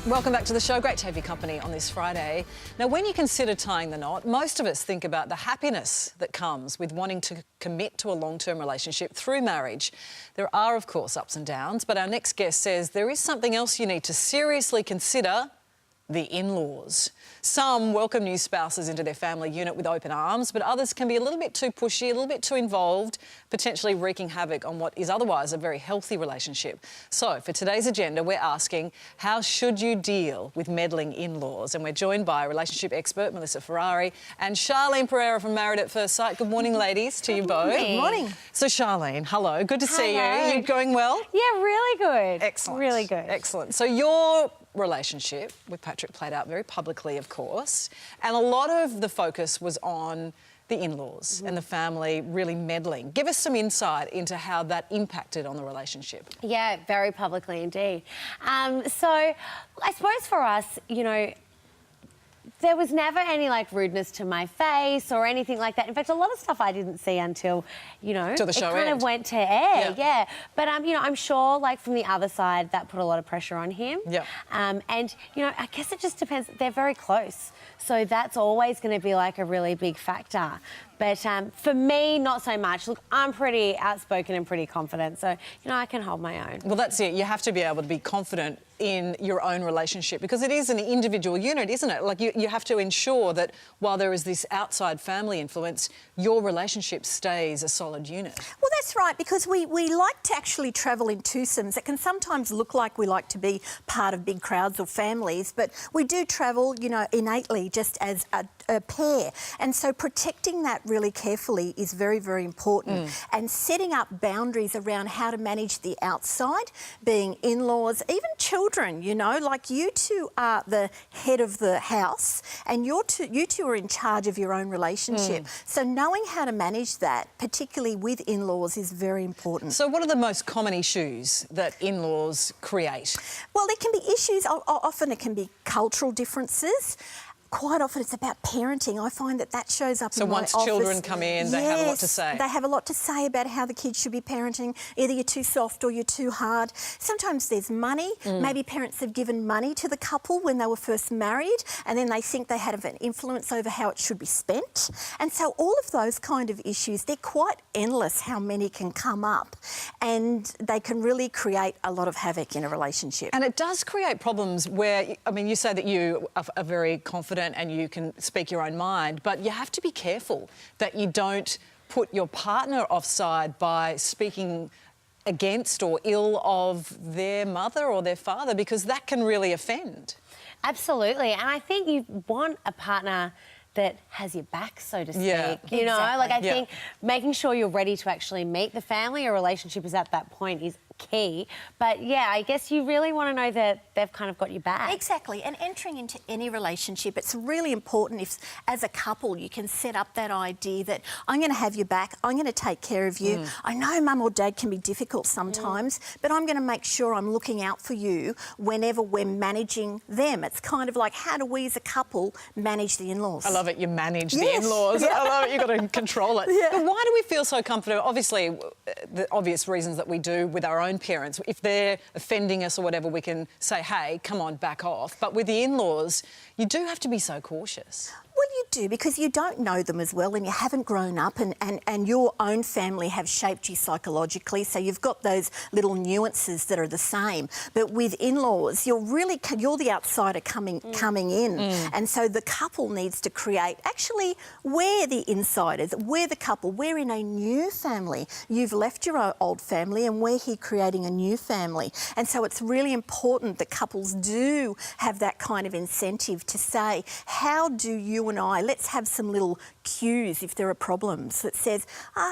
Welcome back to the show. Great to have your company on this Friday. Now, when you consider tying the knot, most of us think about the happiness that comes with wanting to commit to a long-term relationship through marriage. There are, of course, ups and downs, but our next guest says there is something else you need to seriously consider: the in-laws. Some welcome new spouses into their family unit with open arms, but others can be a little bit too pushy, a little bit too involved, potentially wreaking havoc on what is otherwise a very healthy relationship. So, for today's agenda, we're asking, how should you deal with meddling in-laws? And we're joined by relationship expert Melissa Ferrari and Charlene Pereira from Married at First Sight. Good morning, ladies, to you both. Good morning. So, Charlene, hello. Good to see you. You going well? Yeah, really good. Excellent. Really good. Excellent. So your relationship with Patrick played out very publicly, of course, and a lot of the focus was on the in-laws and the family really meddling. Give us some insight into how that impacted on the relationship. Yeah, very publicly indeed. So I suppose for us, you know, there was never any rudeness to my face or anything like that. In fact, a lot of stuff I didn't see until, you know, till the show it kind of went to air. Yeah. But you know, I'm sure from the other side that put a lot of pressure on him. Yeah. And you know, I guess it just depends. They're very close, so that's always going to be a really big factor. But for me, not so much. Look, I'm pretty outspoken and pretty confident, so, you know, I can hold my own. Well, that's it. You have to be able to be confident in your own relationship because it is an individual unit, isn't it? You have to ensure that while there is this outside family influence, your relationship stays a solid unit. Well, that's right, because we like to actually travel in twosomes. It can sometimes look like we like to be part of big crowds or families, but we do travel, you know, innately just as a pair. And so protecting that really carefully is very, very important. And setting up boundaries around how to manage the outside, being in-laws, even children, you know, you two are the head of the house and you two are in charge of your own relationship. So knowing how to manage that, particularly with in-laws, is very important. So what are the most common issues that in-laws create? Well, there can be issues. Often it can be cultural differences. Quite often it's about parenting. I find that shows up in my office. So once children come in, they have a lot to say. They have a lot to say about how the kids should be parenting. Either you're too soft or you're too hard. Sometimes there's money. Maybe parents have given money to the couple when they were first married and then they think they have an influence over how it should be spent. And so all of those kind of issues, they're quite endless how many can come up, and they can really create a lot of havoc in a relationship. And it does create problems where, I mean, you say that you are very confident and you can speak your own mind, but you have to be careful that you don't put your partner offside by speaking against or ill of their mother or their father, because that can really offend. Absolutely. And I think you want a partner that has your back, so to speak. Yeah, you know, exactly. I think making sure you're ready to actually meet the family, your relationship is at that point is key. But yeah, I guess you really want to know that they've kind of got your back. Exactly. And entering into any relationship, it's really important if, as a couple, you can set up that idea that I'm going to have your back, I'm going to take care of you. I know mum or dad can be difficult sometimes, but I'm going to make sure I'm looking out for you whenever we're managing them. It's kind of like, how do we as a couple manage the in-laws? I love it, you manage the in-laws. Yeah. I love it, you've got to control it. Yeah. But why do we feel so comfortable? Obviously, the obvious reasons that we do with our own parents. If they're offending us or whatever, we can say, hey, come on, back off. But with the in-laws, you do have to be so cautious. Well, you do, because you don't know them as well and you haven't grown up, and your own family have shaped you psychologically, so you've got those little nuances that are the same. But with in-laws, you're the outsider coming in, and so the couple needs to create, actually, we're the insiders, we're the couple, we're in a new family. You've left your old family and we're here creating a new family. And so it's really important that couples do have that kind of incentive to say, how do you and I, let's have some little cues if there are problems that says,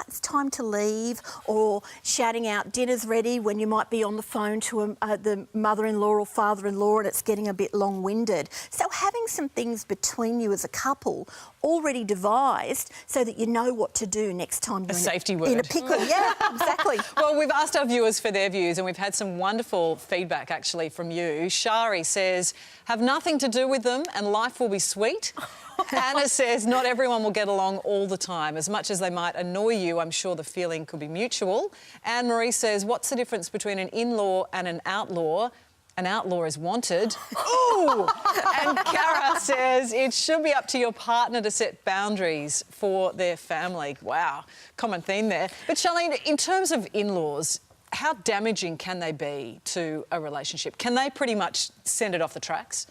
it's time to leave, or shouting out dinner's ready when you might be on the phone to the mother-in-law or father-in-law and it's getting a bit long-winded. So having some things between you as a couple already devised so that you know what to do next time you're in a pickle. Yeah, exactly. Well, we've asked our viewers for their views and we've had some wonderful feedback actually from you. Shari says, have nothing to do with them and life will be sweet. Anna says, not everyone will get along all the time. As much as they might annoy you, I'm sure the feeling could be mutual. Anne-Marie says, what's the difference between an in-law and an outlaw? an outlaw is wanted. Ooh! And Cara says it should be up to your partner to set boundaries for their family. Wow, common theme there. But Charlene, in terms of in-laws, how damaging can they be to a relationship? Can they pretty much send it off the tracks?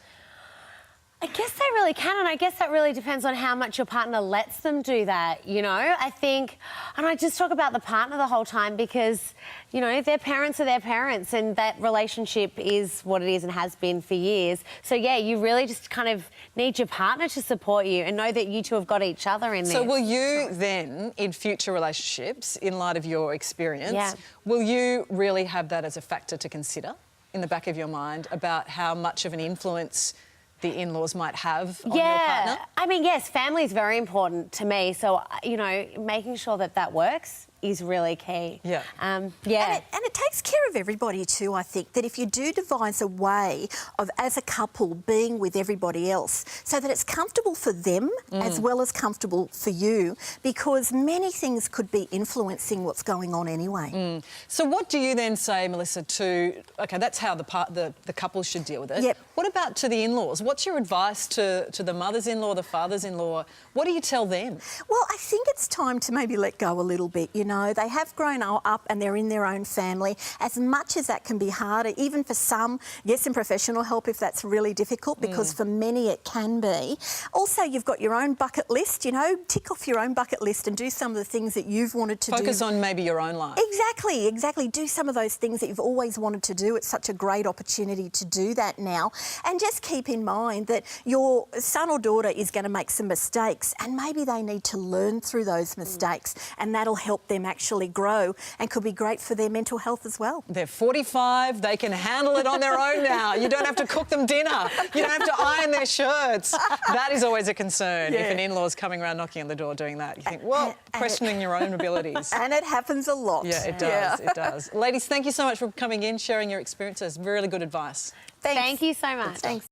I guess they really can, and I guess that really depends on how much your partner lets them do that, you know? I think, and I just talk about the partner the whole time because, you know, their parents are their parents and that relationship is what it is and has been for years. So, yeah, you really just kind of need your partner to support you and know that you two have got each other in this. So will you then, in future relationships, in light of your experience, will you really have that as a factor to consider in the back of your mind about how much of an influence the in-laws might have on your partner? I mean, yes, family is very important to me. So, you know, making sure that that works is really key. Yeah. And it takes care of everybody too, I think, that if you do devise a way of, as a couple, being with everybody else so that it's comfortable for them as well as comfortable for you, because many things could be influencing what's going on anyway. So what do you then say, Melissa, to... OK, that's how the couple should deal with it. Yep. What about to the in-laws? What's your advice to the mothers-in-law, the fathers-in-law? What do you tell them? Well, I think it's time to maybe let go a little bit, you know. They have grown up and they're in their own family. As much as that can be harder, even for some, get some professional help if that's really difficult, because for many it can be. Also, you've got your own bucket list, you know, tick off your own bucket list and do some of the things that you've wanted to do. Focus on maybe your own life. Exactly, exactly. Do some of those things that you've always wanted to do. It's such a great opportunity to do that now. And just keep in mind that your son or daughter is going to make some mistakes and maybe they need to learn through those mistakes and that'll help them actually grow and could be great for their mental health as well. They're 45, they can handle it on their own now. You don't have to cook them dinner. You don't have to iron their shirts. That is always a concern if an in-law's coming around knocking on the door doing that. You think, well, questioning your own abilities. And it happens a lot. Yeah, it does, it does. Ladies, thank you so much for coming in, sharing your experiences. Really good advice. Thanks. Thank you so much. Thanks.